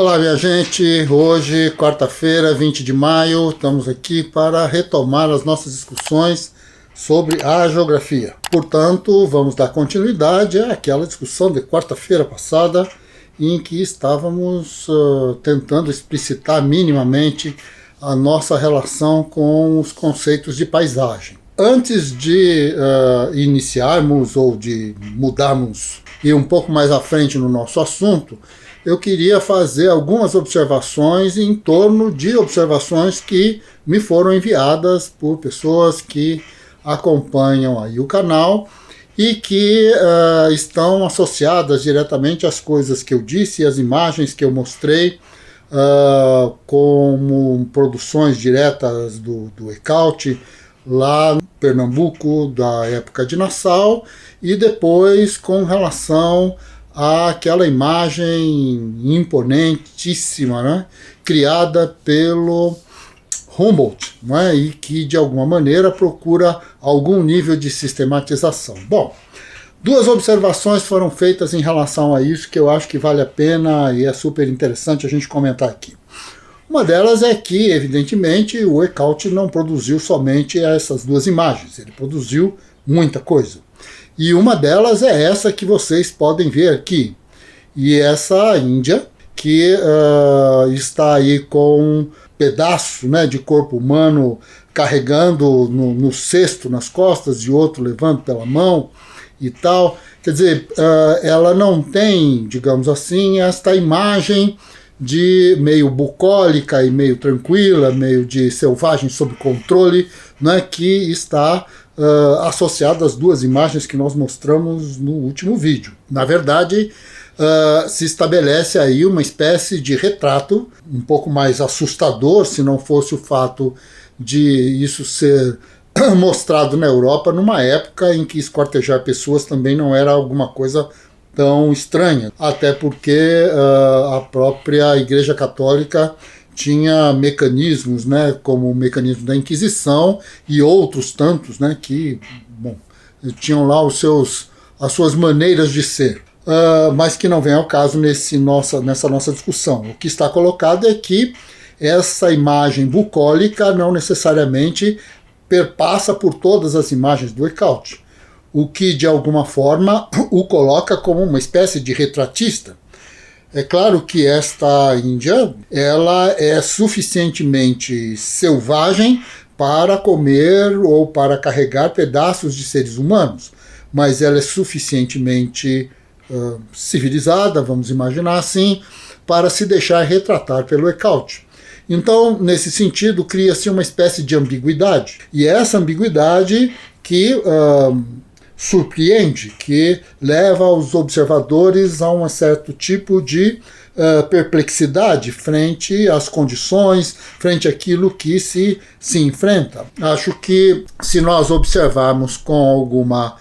Olá, minha gente. Hoje, quarta-feira, 20 de maio, estamos aqui para retomar as nossas discussões sobre a geografia. Portanto, vamos dar continuidade àquela discussão de quarta-feira passada, em que estávamos tentando explicitar minimamente a nossa relação com os conceitos de paisagem. Antes de iniciarmos ou de mudarmos e ir um pouco mais à frente no nosso assunto, eu queria fazer algumas observações em torno de observações que me foram enviadas por pessoas que acompanham aí o canal e que estão associadas diretamente às coisas que eu disse e às imagens que eu mostrei como produções diretas do Ecaute lá no Pernambuco da época de Nassau e depois com relação àquela imagem imponentíssima, né, criada pelo Humboldt, né, e que de alguma maneira procura algum nível de sistematização. Bom, duas observações foram feitas em relação a isso que eu acho que vale a pena e é super interessante a gente comentar aqui. Uma delas é que, evidentemente, o Ecaute não produziu somente essas duas imagens, ele produziu muita coisa. E uma delas é essa que vocês podem ver aqui. E essa Índia, que está aí com um pedaço, né, de corpo humano carregando no cesto, nas costas, e outro levando pela mão e tal. Quer dizer, ela não tem, digamos assim, esta imagem de meio bucólica e meio tranquila, meio de selvagem sob controle, né, que está associada às duas imagens que nós mostramos no último vídeo. Na verdade, se estabelece aí uma espécie de retrato um pouco mais assustador, se não fosse o fato de isso ser mostrado na Europa numa época em que esquartejar pessoas também não era alguma coisa tão estranha, até porque a própria Igreja Católica tinha mecanismos, né, como o mecanismo da Inquisição e outros tantos, né, que tinham lá as suas maneiras de ser, mas que não vem ao caso nessa nossa discussão. O que está colocado é que essa imagem bucólica não necessariamente perpassa por todas as imagens do Ecaute, o que de alguma forma o coloca como uma espécie de retratista. É claro que esta Índia, ela é suficientemente selvagem para comer ou para carregar pedaços de seres humanos, mas ela é suficientemente civilizada, vamos imaginar assim, para se deixar retratar pelo Ecaute. Então, nesse sentido, cria-se uma espécie de ambiguidade, e essa ambiguidade que surpreende, que leva os observadores a um certo tipo de perplexidade frente às condições, frente àquilo que se enfrenta. Acho que se nós observarmos com alguma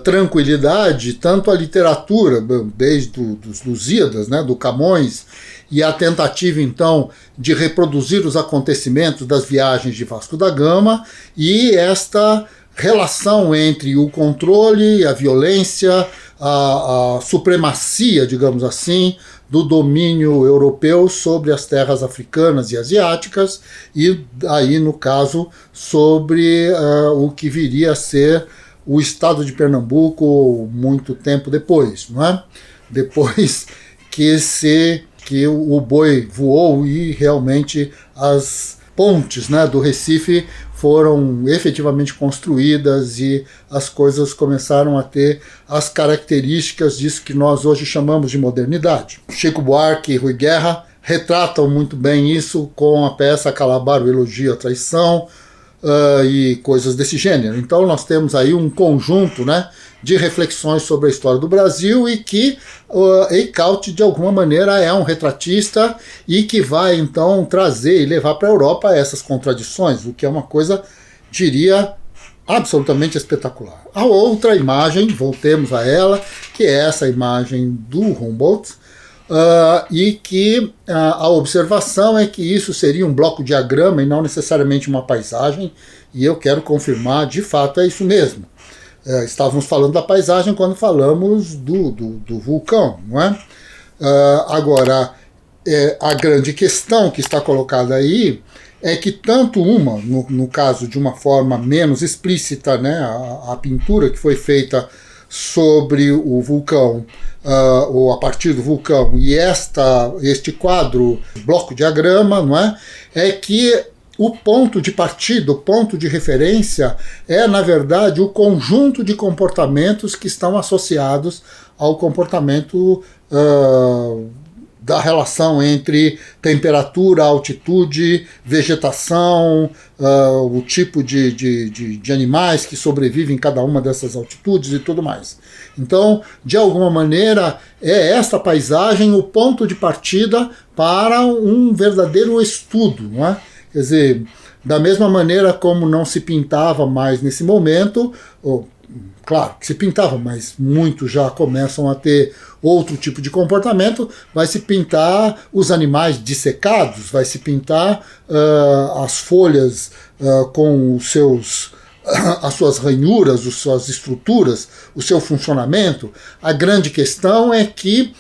tranquilidade, tanto a literatura, desde dos Lusíadas, né, do Camões, e a tentativa então de reproduzir os acontecimentos das viagens de Vasco da Gama, e esta relação entre o controle, a violência, a supremacia, digamos assim, do domínio europeu sobre as terras africanas e asiáticas, e aí, no caso, sobre o que viria a ser o estado de Pernambuco muito tempo depois, não é? Depois que o boi voou e realmente as pontes, né, do Recife foram efetivamente construídas e as coisas começaram a ter as características disso que nós hoje chamamos de modernidade. Chico Buarque e Rui Guerra retratam muito bem isso com a peça Calabar, o Elogio à Traição, e coisas desse gênero. Então nós temos aí um conjunto, né, de reflexões sobre a história do Brasil e que Ecaute de alguma maneira é um retratista e que vai então trazer e levar para a Europa essas contradições, o que é uma coisa, diria, absolutamente espetacular. A outra imagem, voltemos a ela, que é essa imagem do Humboldt, e que a observação é que isso seria um bloco diagrama e não necessariamente uma paisagem, e eu quero confirmar, de fato é isso mesmo. Estávamos falando da paisagem quando falamos do vulcão, não é? Agora, a grande questão que está colocada aí é que tanto no caso de uma forma menos explícita, né, a pintura que foi feita sobre o vulcão, ou a partir do vulcão, e este quadro, bloco diagrama, não é? É que o ponto de partida, o ponto de referência é, na verdade, o conjunto de comportamentos que estão associados ao comportamento da relação entre temperatura, altitude, vegetação, o tipo de animais que sobrevivem em cada uma dessas altitudes e tudo mais. Então, de alguma maneira, é esta paisagem o ponto de partida para um verdadeiro estudo, não é? Quer dizer, da mesma maneira como não se pintava mais nesse momento, claro que se pintava, mas muitos já começam a ter outro tipo de comportamento, vai se pintar os animais dissecados, vai se pintar as folhas com as suas ranhuras, as suas estruturas, o seu funcionamento. A grande questão é que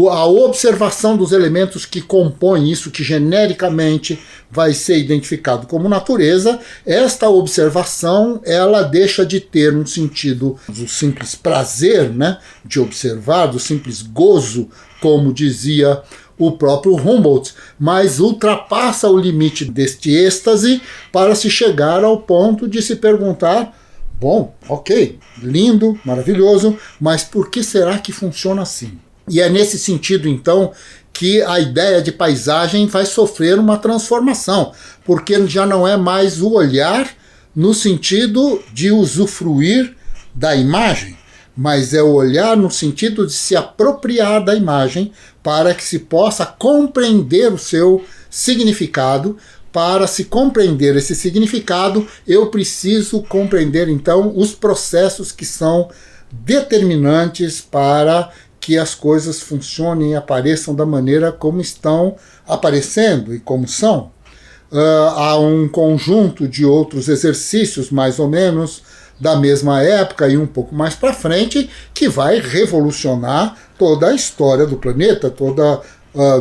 a observação dos elementos que compõem isso, que genericamente vai ser identificado como natureza, esta observação ela deixa de ter um sentido do simples prazer, né, de observar, do simples gozo, como dizia o próprio Humboldt, mas ultrapassa o limite deste êxtase para se chegar ao ponto de se perguntar: bom, ok, lindo, maravilhoso, mas por que será que funciona assim? E é nesse sentido, então, que a ideia de paisagem vai sofrer uma transformação, porque já não é mais o olhar no sentido de usufruir da imagem, mas é o olhar no sentido de se apropriar da imagem para que se possa compreender o seu significado. Para se compreender esse significado, eu preciso compreender, então, os processos que são determinantes para que as coisas funcionem e apareçam da maneira como estão aparecendo e como são. Há um conjunto de outros exercícios, mais ou menos, da mesma época e um pouco mais para frente, que vai revolucionar toda a história do planeta,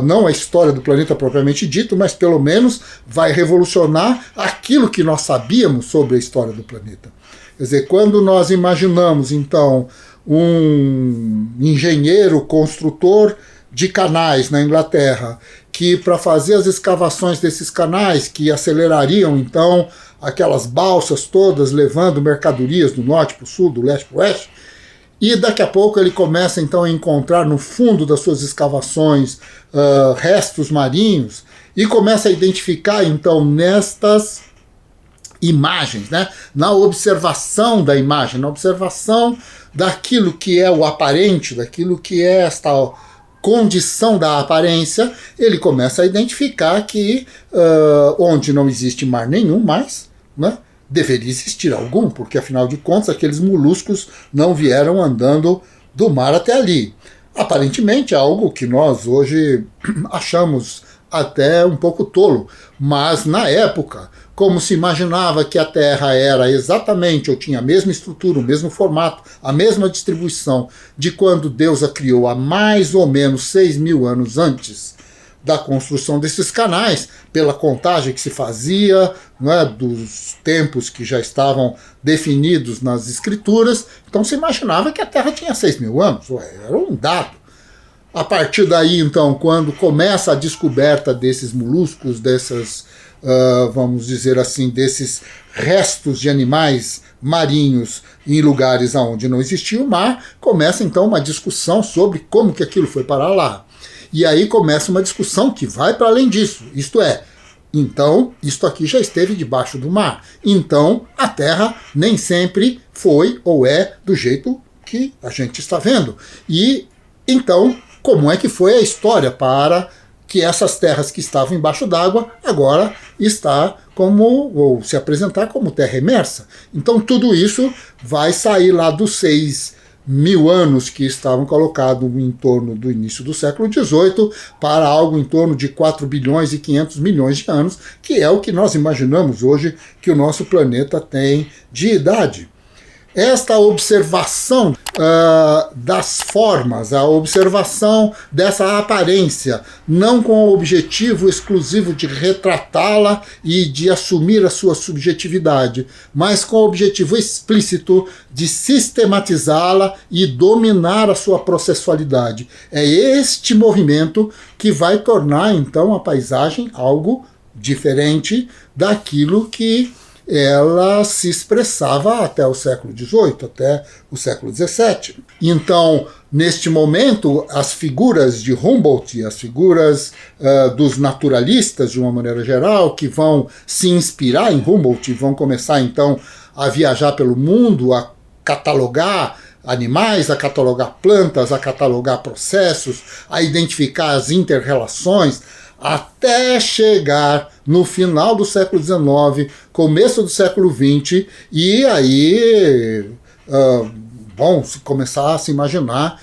não a história do planeta propriamente dito, mas pelo menos vai revolucionar aquilo que nós sabíamos sobre a história do planeta. Quer dizer, quando nós imaginamos, então, um engenheiro construtor de canais na Inglaterra, que para fazer as escavações desses canais, que acelerariam então aquelas balsas todas levando mercadorias do norte para o sul, do leste para o oeste, e daqui a pouco ele começa então a encontrar no fundo das suas escavações restos marinhos, e começa a identificar então nestas imagens, né, na observação da imagem, na observação daquilo que é o aparente, daquilo que é esta condição da aparência, ele começa a identificar que onde não existe mar nenhum mais, né, deveria existir algum, porque afinal de contas aqueles moluscos não vieram andando do mar até ali. Aparentemente algo que nós hoje achamos até um pouco tolo, mas na época, como se imaginava que a Terra era exatamente, ou tinha a mesma estrutura, o mesmo formato, a mesma distribuição de quando Deus a criou há mais ou menos 6.000 anos antes da construção desses canais, pela contagem que se fazia, né, dos tempos que já estavam definidos nas escrituras, então se imaginava que a Terra tinha 6.000 anos, era um dado. A partir daí, então, quando começa a descoberta desses moluscos, vamos dizer assim, desses restos de animais marinhos em lugares onde não existia o mar, começa então uma discussão sobre como que aquilo foi parar lá. E aí começa uma discussão que vai para além disso, isto é, então isto aqui já esteve debaixo do mar, então a Terra nem sempre foi ou é do jeito que a gente está vendo. E então, como é que foi a história para que essas terras que estavam embaixo d'água agora está ou se apresentar como terra imersa? Então tudo isso vai sair lá dos 6.000 anos que estavam colocados em torno do início do século XVIII para algo em torno de 4 bilhões e 500 milhões de anos, que é o que nós imaginamos hoje que o nosso planeta tem de idade. esta observação das formas, a observação dessa aparência, não com o objetivo exclusivo de retratá-la e de assumir a sua subjetividade, mas com o objetivo explícito de sistematizá-la e dominar a sua processualidade. É este movimento que vai tornar, então, a paisagem algo diferente daquilo que ela se expressava até o século XVIII, até o século XVII. Então, neste momento, as figuras de Humboldt, as figuras dos naturalistas, de uma maneira geral, que vão se inspirar em Humboldt, vão começar, então, a viajar pelo mundo, a catalogar animais, a catalogar plantas, a catalogar processos, a identificar as inter-relações, até chegar no final do século XIX, começo do século XX, e aí, começar a se imaginar,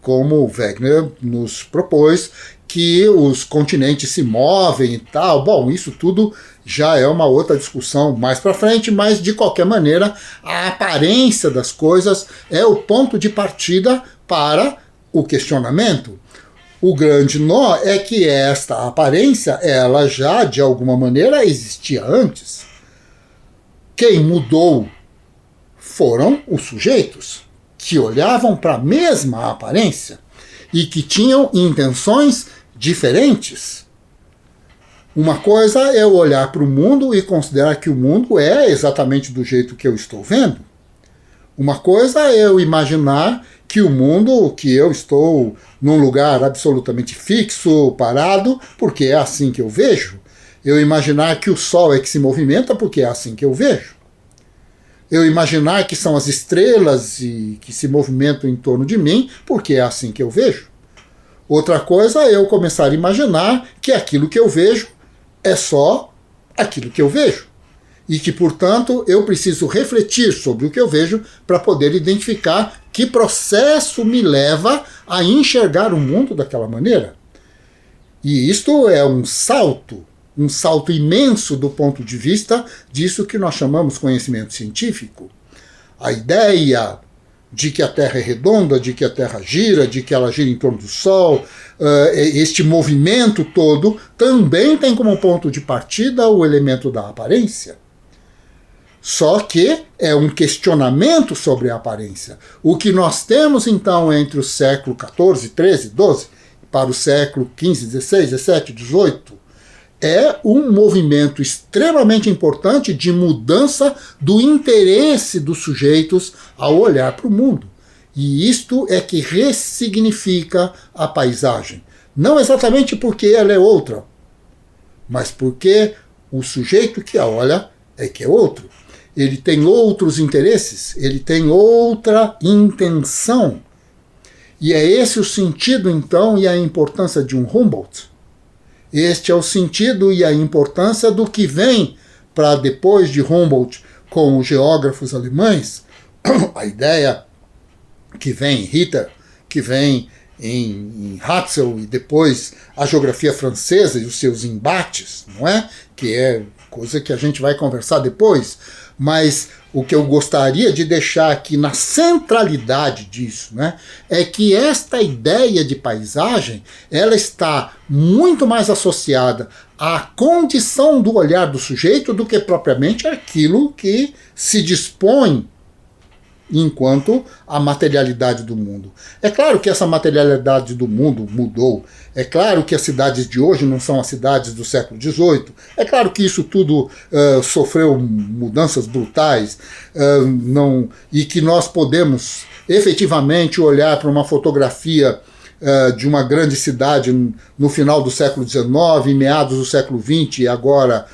como Wegener nos propôs, que os continentes se movem e tal. Bom, isso tudo já é uma outra discussão mais para frente, mas de qualquer maneira, a aparência das coisas é o ponto de partida para o questionamento. O grande nó é que esta aparência, ela já, de alguma maneira, existia antes. Quem mudou foram os sujeitos, que olhavam para a mesma aparência e que tinham intenções diferentes. Uma coisa é eu olhar para o mundo e considerar que o mundo é exatamente do jeito que eu estou vendo. Uma coisa é eu imaginar que o mundo, que eu estou num lugar absolutamente fixo, parado, porque é assim que eu vejo. Eu imaginar que o sol é que se movimenta, porque é assim que eu vejo. Eu imaginar que são as estrelas e que se movimentam em torno de mim, porque é assim que eu vejo. Outra coisa é eu começar a imaginar que aquilo que eu vejo é só aquilo que eu vejo. E que, portanto, eu preciso refletir sobre o que eu vejo para poder identificar que processo me leva a enxergar o mundo daquela maneira. E isto é um salto imenso do ponto de vista disso que nós chamamos conhecimento científico. A ideia de que a Terra é redonda, de que a Terra gira, de que ela gira em torno do Sol, este movimento todo também tem como ponto de partida o elemento da aparência. Só que é um questionamento sobre a aparência. O que nós temos, então, entre o século XIV, XIII, XII, para o século XV, XVI, XVII, XVIII, é um movimento extremamente importante de mudança do interesse dos sujeitos ao olhar para o mundo. E isto é que ressignifica a paisagem. Não exatamente porque ela é outra, mas porque o sujeito que a olha é que é outro. Ele tem outros interesses, ele tem outra intenção. E é esse o sentido, então, e a importância de um Humboldt. Este é o sentido e a importância do que vem para depois de Humboldt com os geógrafos alemães, a ideia que vem em Ritter, que vem em Hatzel e depois a geografia francesa e os seus embates, não é? Que é coisa que a gente vai conversar depois. Mas o que eu gostaria de deixar aqui na centralidade disso, né, é que esta ideia de paisagem ela está muito mais associada à condição do olhar do sujeito do que propriamente aquilo que se dispõe enquanto a materialidade do mundo. É claro que essa materialidade do mundo mudou. É claro que as cidades de hoje não são as cidades do século XVIII. É claro que isso tudo sofreu mudanças brutais e que nós podemos efetivamente olhar para uma fotografia de uma grande cidade no final do século XIX, em meados do século XX e agora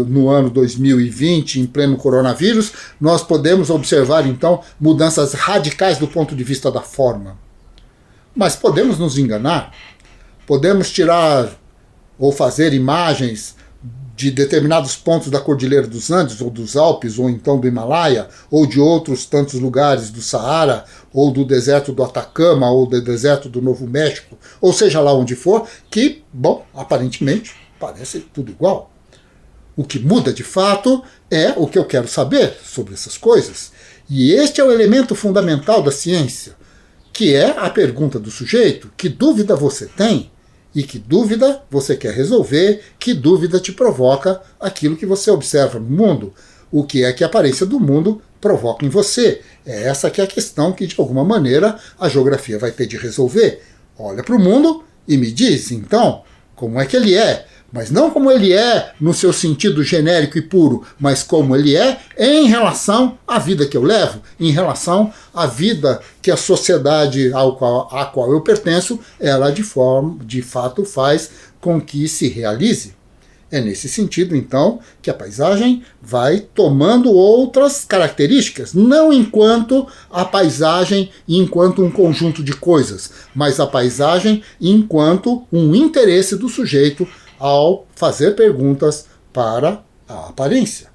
no ano 2020, em pleno coronavírus, nós podemos observar, então, mudanças radicais do ponto de vista da forma. Mas podemos nos enganar, podemos tirar ou fazer imagens de determinados pontos da Cordilheira dos Andes, ou dos Alpes, ou então do Himalaia, ou de outros tantos lugares do Saara, ou do deserto do Atacama, ou do deserto do Novo México, ou seja lá onde for, que, bom, aparentemente parece tudo igual. O que muda de fato é o que eu quero saber sobre essas coisas. E este é o elemento fundamental da ciência, que é a pergunta do sujeito: que dúvida você tem? E que dúvida você quer resolver? Que dúvida te provoca aquilo que você observa no mundo? O que é que a aparência do mundo provoca em você? É essa que é a questão que, de alguma maneira, a geografia vai ter de resolver. Olha para o mundo e me diz, então, como é que ele é? Mas não como ele é no seu sentido genérico e puro, mas como ele é em relação à vida que eu levo, em relação à vida que a sociedade à qual eu pertenço, ela de fato faz com que se realize. É nesse sentido, então, que a paisagem vai tomando outras características, não enquanto a paisagem enquanto um conjunto de coisas, mas a paisagem enquanto um interesse do sujeito ao fazer perguntas para a aparência.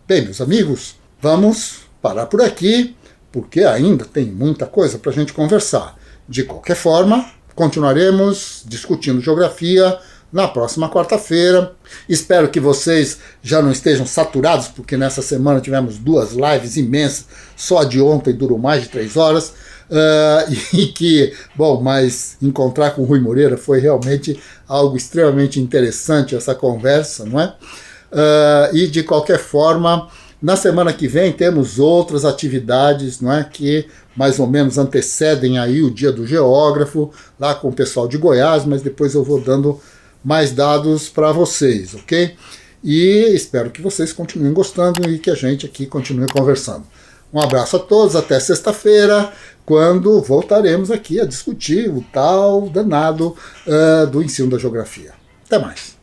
Bem, meus amigos, vamos parar por aqui, porque ainda tem muita coisa para a gente conversar. De qualquer forma, continuaremos discutindo geografia na próxima quarta-feira. Espero que vocês já não estejam saturados, porque nessa semana tivemos 2 lives imensas, só a de ontem durou mais de 3 horas, e que, bom, mas encontrar com o Rui Moreira foi realmente algo extremamente interessante, essa conversa, não é? E de qualquer forma, na semana que vem temos outras atividades, não é, que mais ou menos antecedem aí o Dia do Geógrafo, lá com o pessoal de Goiás, mas depois eu vou dando mais dados para vocês, ok? E espero que vocês continuem gostando e que a gente aqui continue conversando. Um abraço a todos, até sexta-feira, quando voltaremos aqui a discutir o tal danado do ensino da geografia. Até mais.